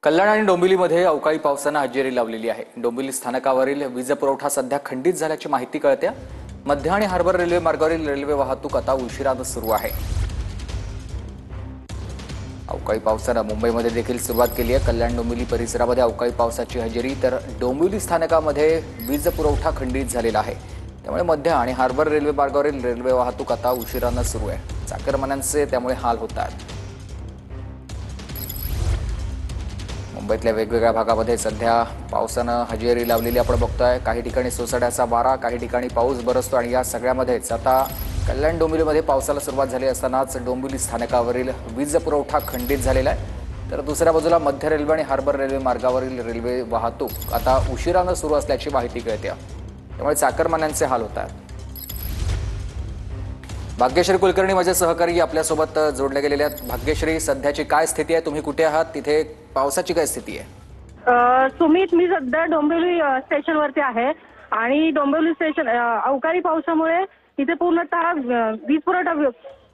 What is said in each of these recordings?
कल्याण आणि डोंबिवलीमध्ये अवकाळी पावसानं हजेरी लावलेली आहे। डोंबिवली स्थानकावरील वीज पुरवठा सध्या खंडित झाल्याची माहिती कळते। मध्य आणि हार्बर रेल्वे मार्गावरील रेल्वे वाहतूक आता उशिराने सुरू आहे। अवकाळी पावसानं मुंबईमध्ये देखील सुरुवात केली आहे। कल्याण डोंबिवली परिसरामध्ये अवकाळी पावसाची हजेरी, तर डोंबिवली स्थानकामध्ये वीज पुरवठा खंडित झालेला आहे। त्यामुळे मध्य आणि हार्बर रेल्वे मार्गावरील रेल्वे वाहतूक आता उशिराने सुरू आहे। चाकरमान्यांचे त्यामुळे हाल होत आहेत। मुंबईतल्या वेगवेगळ्या भागामध्ये सध्या पावसानं हजेरी लावलेली आपण बघतोय। काही ठिकाणी सोसाट्याचा वारा, काही ठिकाणी पाऊस बरसतो आणि या सगळ्यामध्येच आता कल्याण डोंबिवलीमध्ये पावसाला सुरुवात झाली असतानाच डोंबिवली स्थानकावरील वीज पुरवठा खंडित झालेला आहे। तर दुसऱ्या बाजूला मध्य रेल्वे आणि हार्बर रेल्वे मार्गावरील रेल्वे वाहतूक आता उशिराने सुरू असल्याची माहिती कळते। त्यामुळे चाकरमान्यांचे हाल होत आहेत। भाग्यश्री कुलकर्णी माझे सहकारी आपल्यासोबत जोडले गेलेले आहेत। भाग्यश्री, सध्याची काय स्थिती आहे? तुम्ही कुठे आहात? तिथे पावसाची काय स्थिती आहे? सुमित, मी सध्या डोंबिवली स्टेशनवरती आहे आणि डोंबिवली स्टेशन अवकाळी पावसामुळे इथे पूर्णतः वीज पुरवठा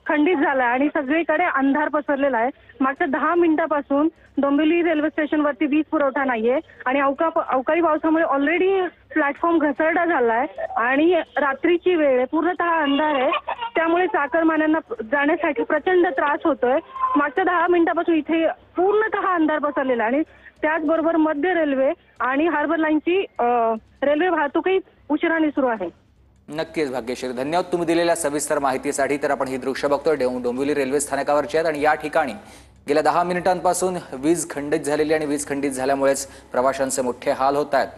खंडित झाला आणि सगळीकडे अंधार पसरलेला आहे। मागच्या 10 मिनिटांपासून डोंबिवली रेल्वे स्टेशनवरती वीज पुरवठा नाहीये आणि अवकाळी पावसामुळे ऑलरेडी प्लॅटफॉर्म घसरडा झालाय आणि रात्रीची वेळ आहे, पूर्णतः अंधार आहे। त्यामुळे चाकरमान्यांना जाण्यासाठी प्रचंड त्रास होतोय। मागच्या 10 मिनिटांपासून इथे पूर्णतः अंधार पसरलेला आणि त्याचबरोबर मध्य रेल्वे आणि हार्बर लाईनची रेल्वे वाहतूकही उशिराने सुरू आहे। नक्कीच भाग्यश्री, धन्यवाद तुम्ही दिलेल्या सविस्तर माहितीसाठी। तर आपण ही दृश्य बघतोय डोंबिवली रेल्वे स्थानकावरची आहेत आणि या ठिकाणी गेल्या 10 मिनिटांपासून वीज खंडित झालेली आणि वीज खंडित झाल्यामुळेच प्रवाशांचे मोठे हाल होत आहेत।